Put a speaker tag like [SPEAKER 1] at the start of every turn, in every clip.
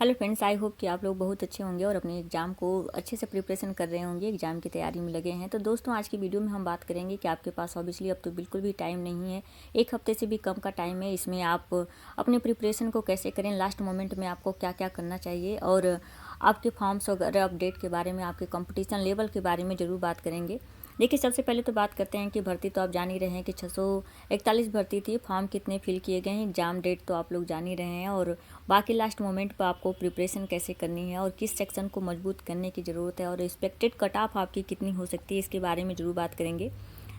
[SPEAKER 1] Hello friends, I hope कि आप लोग बहुत अच्छे होंगे और अपने एग्ज़ाम को अच्छे से प्रिपरेशन कर रहे होंगे, एग्ज़ाम की तैयारी में लगे हैं। तो दोस्तों, आज की वीडियो में हम बात करेंगे कि आपके पास ऑब्वियसली अब तो बिल्कुल भी टाइम नहीं है, एक हफ्ते से भी कम का टाइम है। इसमें आप अपने प्रिपरेशन को कैसे करें, लास्ट मोमेंट में आपको क्या क्या करना चाहिए और आपके फॉर्म्स वगैरह अपडेट के बारे में, आपके कंपटीशन लेवल के बारे में ज़रूर बात करेंगे। देखिए, सबसे पहले तो बात करते हैं कि भर्ती तो आप जान ही रहे हैं कि 641 भर्ती थी। फॉर्म कितने फिल किए गए हैं, एग्ज़ाम डेट तो आप लोग जान ही रहे हैं और बाकी लास्ट मोमेंट पर आपको प्रिपरेशन कैसे करनी है और किस सेक्शन को मजबूत करने की ज़रूरत है और एक्सपेक्टेड कट ऑफ आपकी कितनी हो सकती है, इसके बारे में ज़रूर बात करेंगे।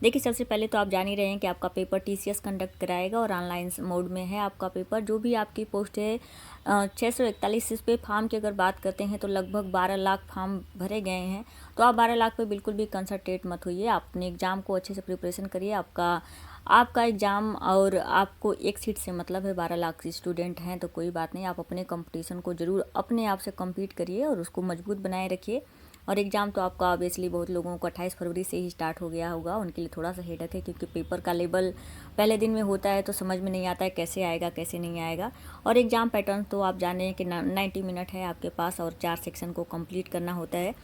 [SPEAKER 1] देखिए, सबसे पहले तो आप जान ही रहे हैं कि आपका पेपर टीसीएस कंडक्ट कराएगा और ऑनलाइन मोड में है आपका पेपर। जो भी आपकी पोस्ट है 641, इस पे फॉर्म की अगर बात करते हैं तो लगभग 12 लाख फॉर्म भरे गए हैं। तो आप 12 लाख पे बिल्कुल भी कंसंट्रेट मत होइए, आप अपने एग्ज़ाम को अच्छे से प्रिपरेशन करिए। आपका आपका एग्ज़ाम और आपको एक सीट से मतलब है, 12 लाख स्टूडेंट हैं तो कोई बात नहीं, आप अपने कंपटीशन को ज़रूर अपने आप से कम्पीट करिए और उसको मजबूत बनाए रखिए। और एग्ज़ाम तो आपका ऑब्वियसली बहुत लोगों को 28 फरवरी से ही स्टार्ट हो गया होगा, उनके लिए थोड़ा सा हेडेक है क्योंकि पेपर का लेवल पहले दिन में होता है तो समझ में नहीं आता है कैसे आएगा कैसे नहीं आएगा। और एग्ज़ाम पैटर्न तो आप जाने हैं कि 90 मिनट है आपके पास और 4 सेक्शन को कंप्लीट करना होता है।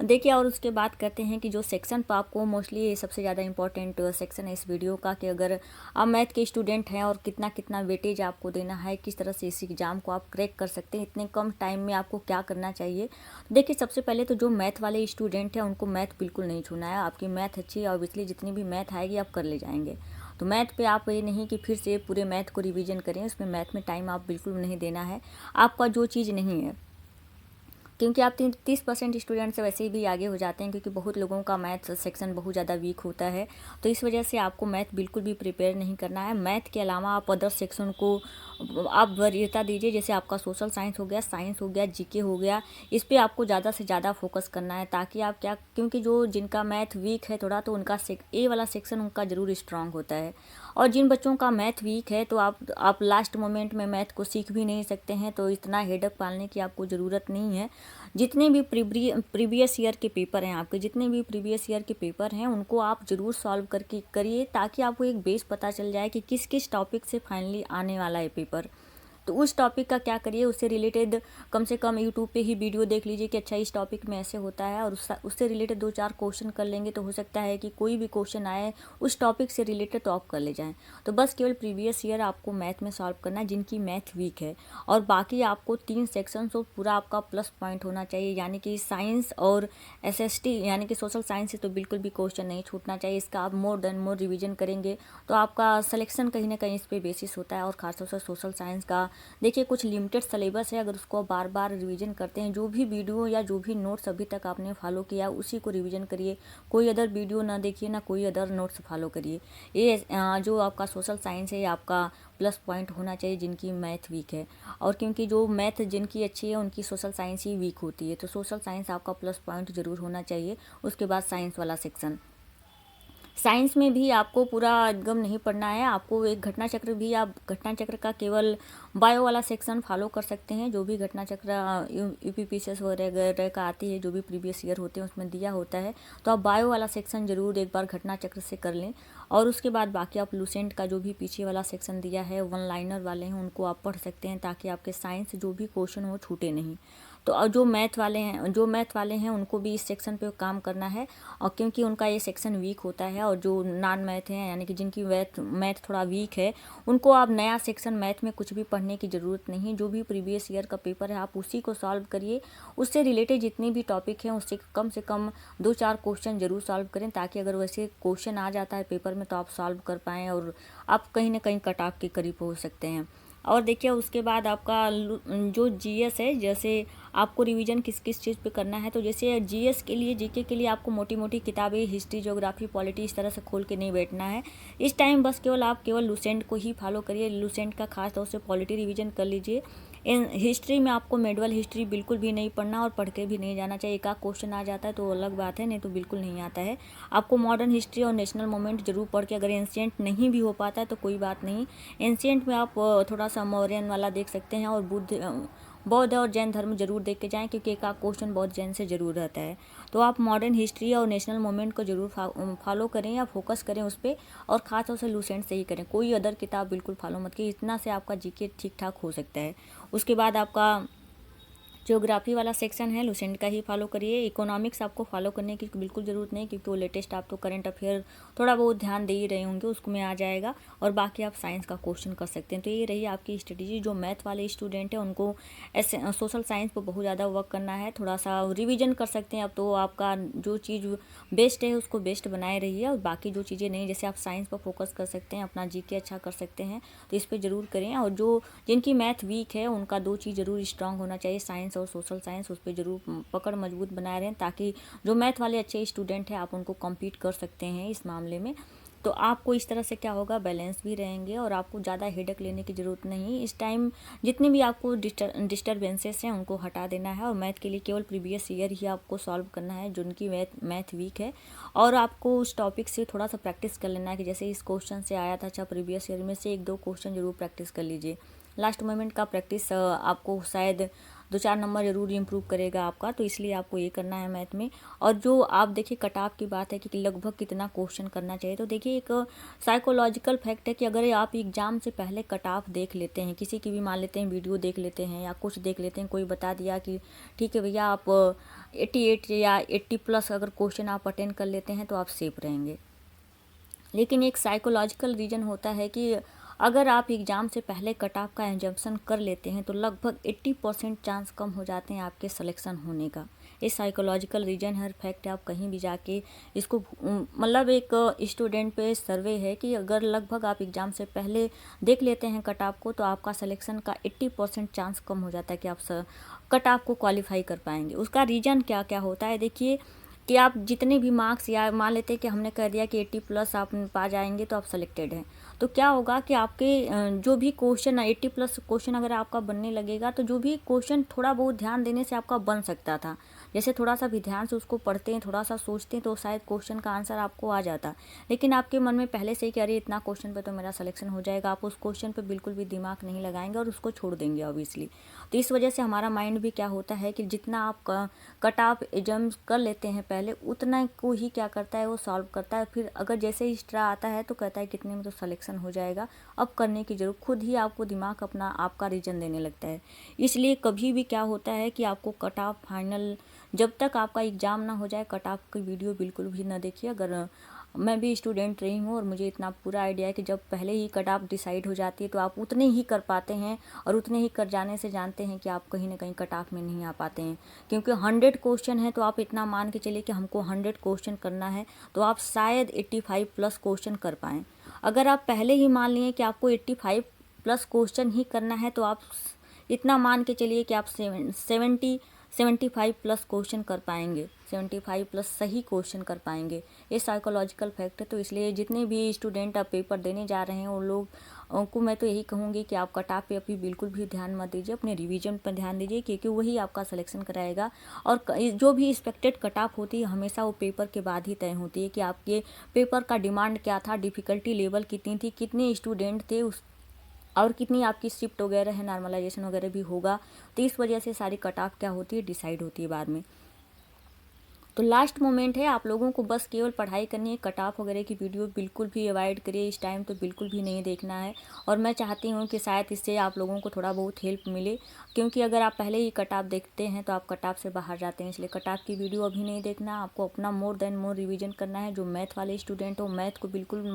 [SPEAKER 1] देखिए, और उसके बाद करते हैं कि जो सेक्शन पर आपको मोस्टली सबसे ज़्यादा इंपॉर्टेंट सेक्शन है इस वीडियो का, कि अगर आप मैथ के स्टूडेंट हैं और कितना कितना वेटेज आपको देना है, किस तरह से इस एग्ज़ाम को आप क्रैक कर सकते हैं, इतने कम टाइम में आपको क्या करना चाहिए। देखिए, सबसे पहले तो जो मैथ वाले स्टूडेंट हैं उनको मैथ बिल्कुल नहीं छूना है। आपकी मैथ अच्छी है, ऑब्वियसली जितनी भी मैथ आएगी आप कर ले जाएंगे। तो मैथ पे आप ये नहीं कि फिर से पूरे मैथ को रिवीजन करें, उसमें मैथ में टाइम आप बिल्कुल नहीं देना है। आपका जो चीज़ नहीं है, क्योंकि आप 30% स्टूडेंट से वैसे ही भी आगे हो जाते हैं, क्योंकि बहुत लोगों का मैथ सेक्शन बहुत ज़्यादा वीक होता है। तो इस वजह से आपको मैथ बिल्कुल भी प्रिपेयर नहीं करना है। मैथ के अलावा आप अदर सेक्शन को आप वरीयता दीजिए, जैसे आपका सोशल साइंस हो गया, साइंस हो गया, जीके हो गया, इस पर आपको ज़्यादा से ज़्यादा फोकस करना है, ताकि आप क्या, क्योंकि जो जिनका मैथ वीक है थोड़ा, तो उनका ए वाला सेक्शन उनका ज़रूर स्ट्रांग होता है। और जिन बच्चों का मैथ वीक है तो आप लास्ट मोमेंट में मैथ को सीख भी नहीं सकते हैं, तो इतना हेडक पालने की आपको ज़रूरत नहीं है। जितने भी प्रीवियस ईयर के पेपर हैं, आपके जितने भी प्रीवियस ईयर के पेपर हैं उनको आप ज़रूर सॉल्व करके करिए, ताकि आपको एक बेस पता चल जाए कि किस किस टॉपिक से फाइनली आने वाला है पेपर। तो उस टॉपिक का क्या करिए, उससे रिलेटेड कम से कम यूट्यूब पे ही वीडियो देख लीजिए कि अच्छा इस टॉपिक में ऐसे होता है, और उससे रिलेटेड 2-4 क्वेश्चन कर लेंगे तो हो सकता है कि कोई भी क्वेश्चन आए उस टॉपिक से रिलेटेड तो आप कर ले जाएं। तो बस केवल प्रीवियस ईयर आपको मैथ में सॉल्व करना है जिनकी मैथ वीक है, और बाकी आपको 3 सेक्शन तो पूरा आपका प्लस पॉइंट होना चाहिए, यानी कि साइंस और एसएसटी यानी कि सोशल साइंस से तो बिल्कुल भी क्वेश्चन नहीं छूटना चाहिए। इसका आप मोर देन मोर रिविजन करेंगे तो आपका सिलेक्शन कहीं ना कहीं इस पर बेसिस होता है। और खासतौर से सोशल साइंस का देखिए कुछ लिमिटेड सिलेबस है, अगर उसको बार बार रिवीजन करते हैं, जो भी वीडियो या जो भी नोट्स अभी तक आपने फॉलो किया उसी को रिवीजन करिए, कोई अदर वीडियो ना देखिए ना कोई अदर नोट्स फॉलो करिए। ये जो आपका सोशल साइंस है आपका प्लस पॉइंट होना चाहिए जिनकी मैथ वीक है, और क्योंकि जो मैथ जिनकी अच्छी है उनकी सोशल साइंस ही वीक होती है, तो सोशल साइंस आपका प्लस पॉइंट ज़रूर होना चाहिए। उसके बाद साइंस वाला सेक्शन, साइंस में भी आपको पूरा एकदम नहीं पढ़ना है, आपको एक घटना चक्र भी, आप घटना चक्र का केवल बायो वाला सेक्शन फॉलो कर सकते हैं। जो भी घटना चक्र यूपीपीसीएस वगैरह का आती है, जो भी प्रीवियस ईयर होते हैं उसमें दिया होता है, तो आप बायो वाला सेक्शन ज़रूर एक बार घटना चक्र से कर लें। और उसके बाद बाकी आप लूसेंट का जो भी पीछे वाला सेक्शन दिया है, वन लाइनर वाले हैं, उनको आप पढ़ सकते हैं, ताकि आपके साइंस जो भी क्वेश्चन हो छूटे नहीं। तो और जो मैथ वाले हैं उनको भी इस सेक्शन पे काम करना है, और क्योंकि उनका ये सेक्शन वीक होता है, और जो नॉन मैथ हैं यानी कि जिनकी मैथ थोड़ा वीक है, उनको आप नया सेक्शन मैथ में कुछ भी पढ़ने की ज़रूरत नहीं। जो भी प्रीवियस ईयर का पेपर है आप उसी को सॉल्व करिए, उससे रिलेटेड जितने भी टॉपिक हैं उससे कम 2-4 क्वेश्चन जरूर सॉल्व करें, ताकि अगर वैसे क्वेश्चन आ जाता है पेपर में तो आप सॉल्व कर पाएँ और आप कहीं ना कहीं कट ऑफ के करीब पहुँच सकते हैं। और देखिए, उसके बाद आपका जो जीएस है, जैसे आपको रिवीजन किस किस चीज़ पे करना है, तो जैसे जीएस के लिए, जीके के लिए आपको मोटी मोटी किताबें हिस्ट्री ज्योग्राफी पॉलिटी इस तरह से खोल के नहीं बैठना है इस टाइम। बस आप केवल लूसेंट को ही फॉलो करिए, लूसेंट का खास तौर से पॉलिटी रिवीजन कर लीजिए। इन हिस्ट्री में आपको मेडवल हिस्ट्री बिल्कुल भी नहीं पढ़ना और पढ़ के भी नहीं जाना चाहिए। एक आध क्वेश्चन आ जाता है तो अलग बात है, नहीं तो बिल्कुल नहीं आता है। आपको मॉडर्न हिस्ट्री और नेशनल मूवमेंट जरूर पढ़ के, अगर एंशिएंट नहीं भी हो पाता है तो कोई बात नहीं, एंशिएंट में आप थोड़ा सा मौर्यन वाला देख सकते हैं, और बौद्ध और जैन धर्म जरूर देख के जाएं, क्योंकि एक आध क्वेश्चन बौद्ध जैन से जरूर रहता है। तो आप मॉडर्न हिस्ट्री और नेशनल मूवमेंट को जरूर फॉलो करें या फोकस करें उस पर, और खास तौर से लूसेंट से ही करें, कोई अदर किताब बिल्कुल फॉलो मत कीजिए। इतना से आपका जीके ठीक ठाक हो सकता है। उसके बाद आपका ज्योग्राफी वाला सेक्शन है लुसेंट का ही फॉलो करिए। इकोनॉमिक्स आपको फॉलो करने की बिल्कुल ज़रूरत नहीं, क्योंकि वो लेटेस्ट आप तो करंट अफेयर थोड़ा बहुत ध्यान दे ही रहे होंगे, उसको में आ जाएगा। और बाकी आप साइंस का क्वेश्चन कर सकते हैं। तो ये रही आपकी स्ट्रेटेजी। जो मैथ वाले स्टूडेंट हैं उनको ऐसे सोशल साइंस पर बहुत ज़्यादा वर्क करना है, थोड़ा सा रिविजन कर सकते हैं। अब तो आपका जो चीज़ बेस्ट है उसको बेस्ट बनाए रहिए, और बाकी जो चीज़ें नहीं, जैसे आप साइंस पर फोकस कर सकते हैं, अपना जीके अच्छा कर सकते हैं, तो इस पर ज़रूर करें। और जो जिनकी मैथ वीक है उनका दो चीज़ ज़रूर स्ट्रांग होना चाहिए, साइंस और सोशल साइंस, उस पर ज़रूर पकड़ मजबूत बनाए रहें, ताकि जो मैथ वाले अच्छे स्टूडेंट हैं आप उनको कम्पीट कर सकते हैं इस मामले में। तो आपको इस तरह से क्या होगा, बैलेंस भी रहेंगे और आपको ज़्यादा हेडेक लेने की ज़रूरत नहीं। इस टाइम जितने भी आपको डिस्टर्बेंसेस हैं उनको हटा देना है, और मैथ के लिए केवल प्रीवियस ईयर ही आपको सॉल्व करना है जिनकी मैथ वीक है। और आपको उस टॉपिक से थोड़ा सा प्रैक्टिस कर लेना है, कि जैसे इस क्वेश्चन से आया था, अच्छा प्रीवियस ईयर में से एक दो क्वेश्चन जरूर प्रैक्टिस कर लीजिए। लास्ट मोमेंट का प्रैक्टिस आपको शायद 2-4 नंबर जरूर इम्प्रूव करेगा आपका, तो इसलिए आपको ये करना है मैथ में। और जो आप देखिए कट ऑफ की बात है कि लगभग कितना क्वेश्चन करना चाहिए, तो देखिए एक साइकोलॉजिकल फैक्ट है कि अगर आप एग्जाम से पहले कट ऑफ देख लेते हैं, किसी की भी मान लेते हैं वीडियो देख लेते हैं या कुछ देख लेते हैं, कोई बता दिया कि ठीक है भैया आप 88 या 80+ अगर क्वेश्चन आप अटेंड कर लेते हैं तो आप सेफ रहेंगे। लेकिन एक साइकोलॉजिकल रीज़न होता है कि अगर आप एग्ज़ाम से पहले कट ऑफ का एजम्पशन कर लेते हैं तो लगभग 80% चांस कम हो जाते हैं आपके सिलेक्शन होने का। ये साइकोलॉजिकल रीज़न है, फैक्ट है, आप कहीं भी जाके इसको मतलब एक स्टूडेंट पे सर्वे है कि अगर लगभग आप एग्ज़ाम से पहले देख लेते हैं कट ऑफ को, तो आपका सिलेक्शन का 80% चांस कम हो जाता है कि आप कट ऑफ को क्वालिफाई कर पाएंगे। उसका रीज़न क्या क्या होता है, देखिए कि आप जितने भी मार्क्स, या मान लेते हैं कि हमने कह दिया कि 80+ आप पा जाएंगे तो आप सेलेक्टेड हैं, तो क्या होगा कि आपके जो भी क्वेश्चन 80+ क्वेश्चन अगर आपका बनने लगेगा, तो जो भी क्वेश्चन थोड़ा बहुत ध्यान देने से आपका बन सकता था, जैसे थोड़ा सा भी ध्यान से उसको पढ़ते हैं, थोड़ा सा सोचते हैं, तो शायद क्वेश्चन का आंसर आपको आ जाता। लेकिन आपके मन में पहले से ही कि अरे इतना क्वेश्चन पे तो मेरा सिलेक्शन हो जाएगा, आप उस क्वेश्चन पे बिल्कुल भी दिमाग नहीं लगाएंगे और उसको छोड़ देंगे ऑब्वियसली। तो इस वजह से हमारा माइंड भी क्या होता है कि जितना आप कट ऑफ एग्जाम कर लेते हैं पहले, उतना को ही क्या करता है वो सॉल्व करता है। फिर अगर जैसे ही एक्स्ट्रा आता है तो कहता है कितने में तो सिलेक्शन हो जाएगा, अब करने की जरूरत, खुद ही आपको दिमाग अपना आपका रीजन देने लगता है। इसलिए कभी भी क्या होता है कि आपको कट ऑफ फाइनल, जब तक आपका एग्ज़ाम ना हो जाए, कट ऑफ की वीडियो बिल्कुल भी ना देखिए। अगर मैं भी स्टूडेंट रही हूँ और मुझे इतना पूरा आइडिया है कि जब पहले ही कट ऑफ डिसाइड हो जाती है तो आप उतने ही कर पाते हैं, और उतने ही कर जाने से जानते हैं कि आप कहीं ना कहीं कट ऑफ में नहीं आ पाते हैं। क्योंकि 100 क्वेश्चन है तो आप इतना मान के चलिए कि हमको 100 क्वेश्चन करना है, तो आप शायद 85+ क्वेश्चन कर पाएँ। अगर आप पहले ही मान लिए कि आपको 85+ क्वेश्चन ही करना है, तो आप इतना मान के चलिए कि आप 75+ क्वेश्चन कर पाएंगे, 75+ सही क्वेश्चन कर पाएंगे। ये साइकोलॉजिकल फैक्ट है। तो इसलिए जितने भी स्टूडेंट अब पेपर देने जा रहे हैं उन लोग को मैं तो यही कहूँगी कि आप कट ऑफ पे अभी बिल्कुल भी ध्यान मत दीजिए, अपने रिवीजन पर ध्यान दीजिए, क्योंकि वही आपका सिलेक्शन कराएगा। और जो भी एक्सपेक्टेड कट ऑफ होती है हमेशा वो पेपर के बाद ही तय होती है, कि आपके पेपर का डिमांड क्या था, डिफ़िकल्टी लेवल कितनी थी, कितने स्टूडेंट थे उस, और कितनी आपकी शिफ्ट वगैरह है, नॉर्मलाइजेशन वगैरह भी होगा। तो इस वजह से सारी कट ऑफ क्या होती है, डिसाइड होती है बाद में। तो लास्ट मोमेंट है, आप लोगों को बस केवल पढ़ाई करनी है। कट ऑफ वगैरह की वीडियो बिल्कुल भी अवॉइड करिए, इस टाइम तो बिल्कुल भी नहीं देखना है। और मैं चाहती हूँ कि शायद इससे आप लोगों को थोड़ा बहुत हेल्प मिले, क्योंकि अगर आप पहले ही कट ऑफ देखते हैं तो आप कट ऑफ से बाहर जाते हैं। इसलिए कट ऑफ की वीडियो अभी नहीं देखना, आपको अपना मोर देन मोर रिवीजन करना है। जो मैथ वाले स्टूडेंट हो, मैथ को बिल्कुल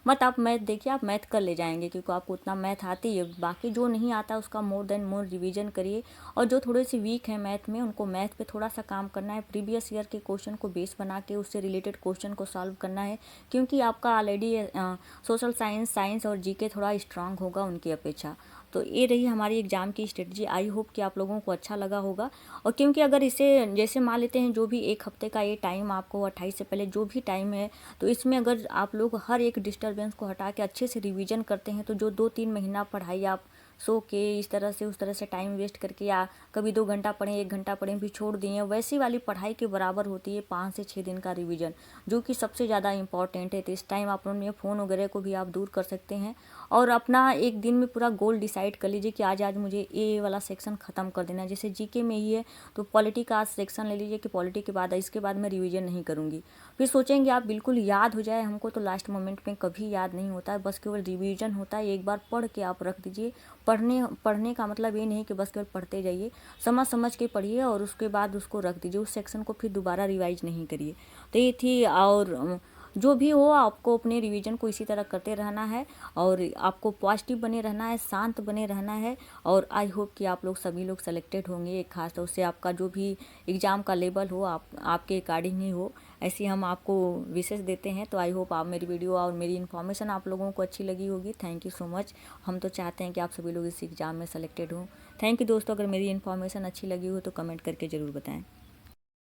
[SPEAKER 1] मत आप मैथ देखिए, आप मैथ कर ले जाएंगे क्योंकि आपको उतना मैथ आती है। बाकी जो नहीं आता उसका मोर देन मोर रिवीजन करिए। और जो थोड़े से वीक हैं मैथ में, उनको मैथ पे थोड़ा सा काम करना है, प्रीवियस ईयर के क्वेश्चन को बेस बना के उससे रिलेटेड क्वेश्चन को सॉल्व करना है, क्योंकि आपका ऑलरेडी सोशल साइंस और जीके थोड़ा स्ट्रांग होगा उनकी अपेक्षा। तो ये रही हमारी एग्ज़ाम की स्ट्रेटजी। आई होप कि आप लोगों को अच्छा लगा होगा। और क्योंकि अगर इसे जैसे मान लेते हैं, जो भी एक हफ्ते का ये टाइम आपको 28 से पहले जो भी टाइम है, तो इसमें अगर आप लोग हर एक डिस्टर्बेंस को हटा के अच्छे से रिवीजन करते हैं, तो जो 2-3 महीना पढ़ाई आप सो के इस तरह से उस तरह से टाइम वेस्ट करके, या कभी 2 घंटा पढ़ें, 1 घंटा पढ़ें फिर छोड़ दिए, वैसी वाली पढ़ाई के बराबर होती है 5 से 6 दिन का रिवीजन, जो कि सबसे ज़्यादा इंपॉर्टेंट है। तो इस टाइम आप अपने फ़ोन वगैरह को भी आप दूर कर सकते हैं और अपना एक दिन में पूरा गोल डिसाइड कर लीजिए कि आज आज मुझे ये वाला सेक्शन ख़त्म कर देना है। जैसे जीके में ही है तो पॉलिटी का आज सेक्शन ले लीजिए कि पॉलिटी के बाद इसके बाद मैं रिवीजन नहीं करूँगी। फिर सोचेंगे आप बिल्कुल याद हो जाए हमको, तो लास्ट मोमेंट में कभी याद नहीं होता है, बस केवल रिवीजन होता है। एक बार पढ़ के आप रख दीजिए। पढ़ने का मतलब ये नहीं कि बस केवल पढ़ते जाइए, समझ समझ के पढ़िए और उसके बाद उसको रख दीजिए। उस सेक्शन को फिर दोबारा रिवाइज नहीं करिए। तो ये थी। और जो भी हो आपको अपने रिवीजन को इसी तरह करते रहना है और आपको पॉजिटिव बने रहना है, शांत बने रहना है। और आई होप कि आप लोग सभी लोग सेलेक्टेड होंगे। एक खास तौर से आपका जो भी एग्ज़ाम का लेवल हो आपके अकॉर्डिंग ही हो, ऐसी हम आपको विशेष देते हैं। तो आई होप आप मेरी वीडियो और मेरी इन्फॉर्मेशन आप लोगों को अच्छी लगी होगी। Thank you so much. हम तो चाहते हैं कि आप सभी लोग इस एग्ज़ाम में सेलेक्टेड हों। थैंक यू दोस्तों। अगर मेरी इन्फॉर्मेशन अच्छी लगी हो तो कमेंट करके ज़रूर बताएं।